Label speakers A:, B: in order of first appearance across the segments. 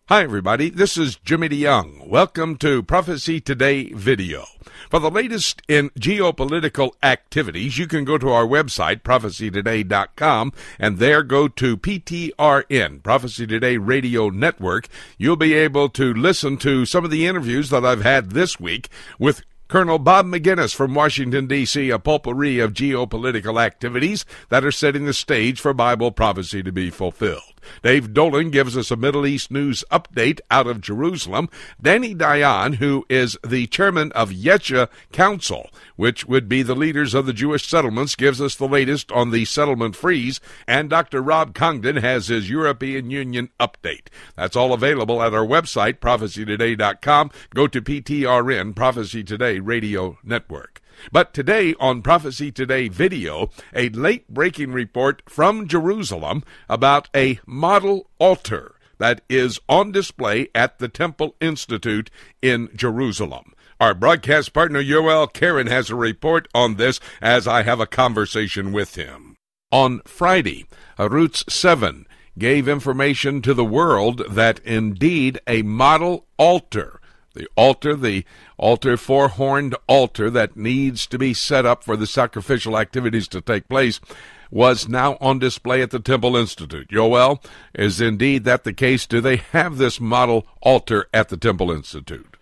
A: Hi, everybody. This is Jimmy DeYoung. Welcome to Prophecy Today video. For the latest in geopolitical activities, you can go to our website, prophecytoday.com, and there go to PTRN, Prophecy Today Radio Network. You'll be able to listen to some of the interviews that I've had this week with Colonel Bob McGinnis from Washington, D.C., a potpourri of geopolitical activities that are setting the stage for Bible prophecy to be fulfilled. Dave Dolan gives us a Middle East news update out of Jerusalem. Danny DeYoung, who is the chairman of Yesha Council, which would be the leaders of the Jewish settlements, gives us the latest on the settlement freeze. And Dr. Rob Congdon has his European Union update. That's all available at our website, prophecytoday.com. Go to PTRN, Prophecy Today Radio Network. But today on Prophecy Today video, a late-breaking report from Jerusalem about a model altar that is on display at the Temple Institute in Jerusalem. Our broadcast partner Yoel Keren has a report on this as I have a conversation with him. On Friday, Arutz 7 gave information to the world that indeed a model altar, the altar, four-horned altar that needs to be set up for the sacrificial activities to take place, was now on display at the Temple Institute. Yoel, is indeed that the case? Do they have this model altar at the Temple Institute?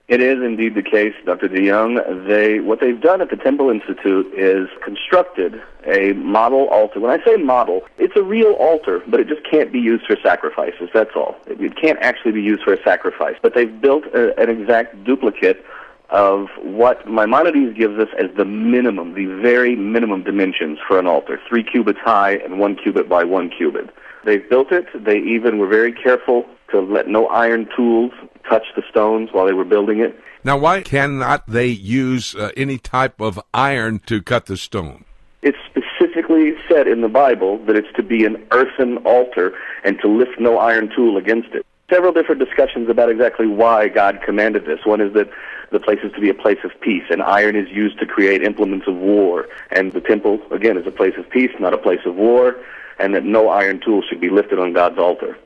B: It is indeed the case, Dr. DeYoung. What they've done at the Temple Institute is constructed a model altar. When I say model, it's a real altar, but it just can't be used for sacrifices, that's all. It can't actually be used for a sacrifice. But they've built an exact duplicate of what Maimonides gives us as the minimum, the very minimum dimensions for an altar, 3 cubits high and 1 cubit by 1 cubit. They've built it. They even were very careful to let no iron tools touch the stones while they were building it.
A: Now, why cannot they use any type of iron to cut the stone?
B: It's specifically said in the Bible that it's to be an earthen altar and to lift no iron tool against it. Several different discussions about exactly why God commanded this. One is that the place is to be a place of peace, and iron is used to create implements of war. And the temple, again, is a place of peace, not a place of war, and that no iron tool should be lifted on God's altar.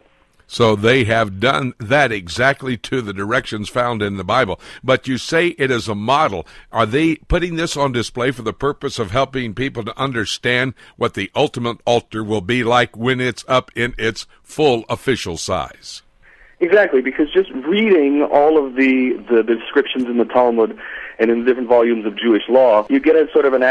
A: So they have done that exactly to the directions found in the Bible. But you say it is a model. Are they putting this on display for the purpose of helping people to understand what the ultimate altar will be like when it's up in its full official size?
B: Exactly, because just reading all of the descriptions in the Talmud and in the different volumes of Jewish law, you get a sort of an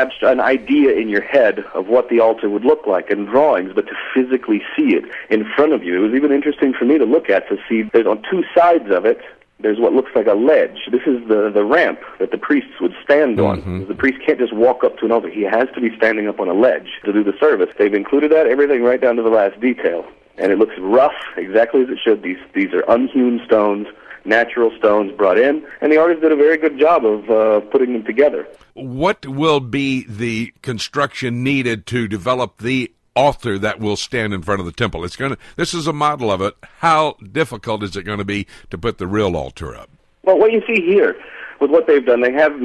B: idea in your head of what the altar would look like in drawings, but to physically see it in front of you. It was even interesting for me to look at, to see there's on two sides of it, there's what looks like a ledge. This is the ramp that the priests would stand on. Mm-hmm. The priest can't just walk up to an altar. He has to be standing up on a ledge to do the service. They've included that, everything right down to the last detail. And it looks rough, exactly as it should. These are unhewn stones, natural stones brought in, and the artist did a very good job of putting them together.
A: What will be the construction needed to develop the altar that will stand in front of the temple? This is a model of it. How difficult is it going to be to put the real altar up?
B: Well, what you see here with what they've done, they have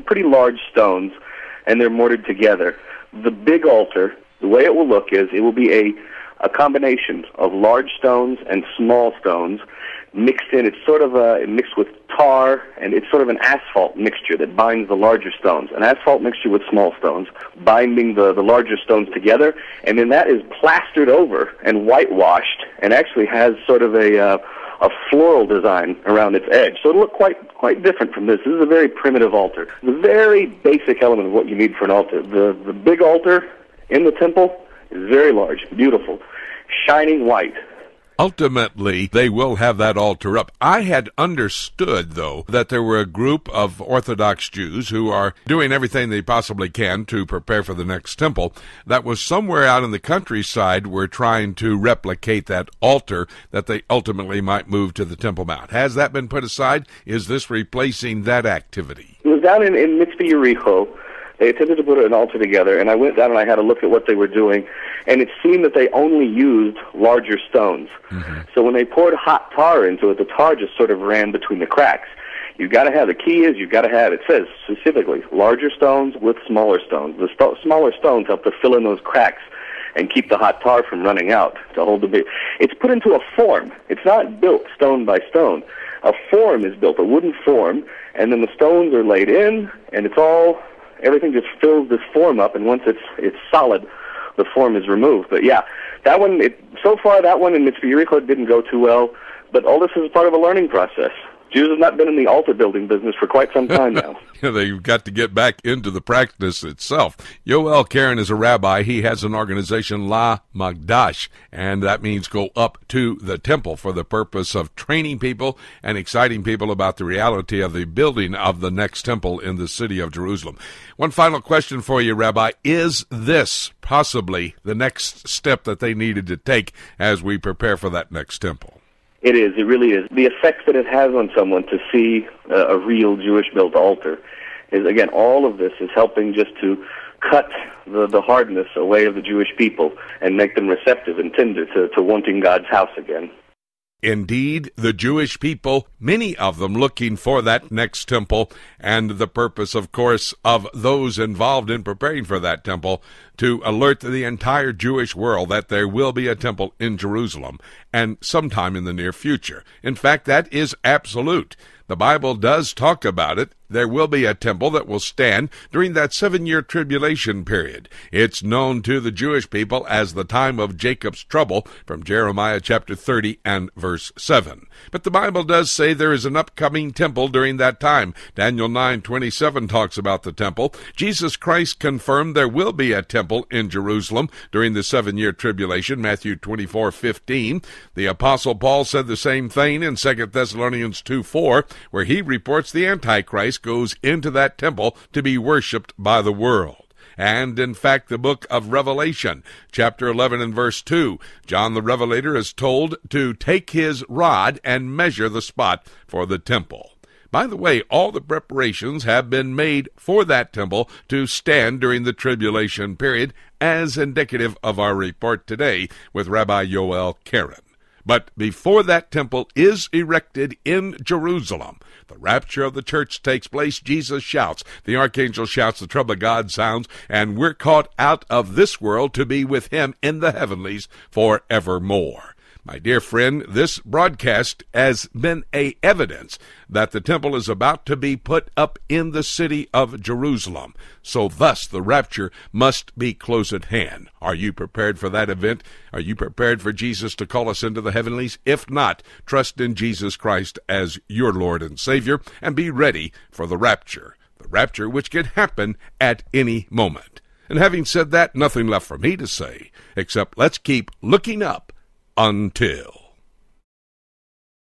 B: pretty large stones, and they're mortared together. The big altar, the way it will look is it will be a combination of large stones and small stones mixed in. It's sort of mixed with tar, and it's sort of an asphalt mixture that binds the larger stones. An asphalt mixture with small stones, binding the larger stones together, and then that is plastered over and whitewashed, and actually has sort of a floral design around its edge. So it'll look quite different from this. This is a very primitive altar. The very basic element of what you need for an altar. The big altar in the temple is very large, beautiful, shining white.
A: Ultimately, they will have that altar up. I had understood, though, that there were a group of Orthodox Jews who are doing everything they possibly can to prepare for the next temple. That was somewhere out in the countryside were trying to replicate that altar that they ultimately might move to the Temple Mount. Has that been put aside? Is this replacing that activity?
B: It was down in Mitzvah Yericho. They attempted to put an altar together, and I went down and I had a look at what they were doing, and it seemed that they only used larger stones. Mm-hmm. So when they poured hot tar into it, the tar just sort of ran between the cracks. You've got to have, the key is you've got to have, it says specifically, larger stones with smaller stones. The smaller stones help to fill in those cracks and keep the hot tar from running out to hold the big. It's put into a form. It's not built stone by stone. A form is built, a wooden form, and then the stones are laid in, and everything just fills this form up, and once it's solid, the form is removed. But yeah, that one, so far that one in Mitzvah didn't go too well, but all this is part of a learning process. Jews have not been in the altar building business for quite some time now.
A: They've got to get back into the practice itself. Yoel Keren is a rabbi. He has an organization, La Magdash, and that means go up to the temple for the purpose of training people and exciting people about the reality of the building of the next temple in the city of Jerusalem. One final question for you, Rabbi. Is this possibly the next step that they needed to take as we prepare for that next temple?
B: It is. It really is. The effect that it has on someone to see a real Jewish-built altar is, again, all of this is helping just to cut the hardness away of the Jewish people and make them receptive and tender to wanting God's house again.
A: Indeed, the Jewish people, many of them looking for that next temple, and the purpose, of course, of those involved in preparing for that temple, to alert the entire Jewish world that there will be a temple in Jerusalem, and sometime in the near future. In fact, that is absolute. The Bible does talk about it. There will be a temple that will stand during that 7-year tribulation period. It's known to the Jewish people as the time of Jacob's trouble from Jeremiah chapter 30 and verse 7. But the Bible does say there is an upcoming temple during that time. Daniel 9:27 talks about the temple. Jesus Christ confirmed there will be a temple in Jerusalem during the 7-year tribulation, Matthew 24:15. The Apostle Paul said the same thing in 2 Thessalonians 2:4, where he reports the Antichrist goes into that temple to be worshipped by the world. And, in fact, the book of Revelation, chapter 11 and verse 2, John the Revelator is told to take his rod and measure the spot for the temple. By the way, all the preparations have been made for that temple to stand during the tribulation period, as indicative of our report today with Rabbi Yoel Keren. But before that temple is erected in Jerusalem, the rapture of the church takes place. Jesus shouts, the archangel shouts, the trumpet of God sounds, and we're caught out of this world to be with him in the heavenlies forevermore. My dear friend, this broadcast has been a evidence that the temple is about to be put up in the city of Jerusalem. So thus the rapture must be close at hand. Are you prepared for that event? Are you prepared for Jesus to call us into the heavenlies? If not, trust in Jesus Christ as your Lord and Savior and be ready for the rapture which can happen at any moment. And having said that, nothing left for me to say except let's keep looking up until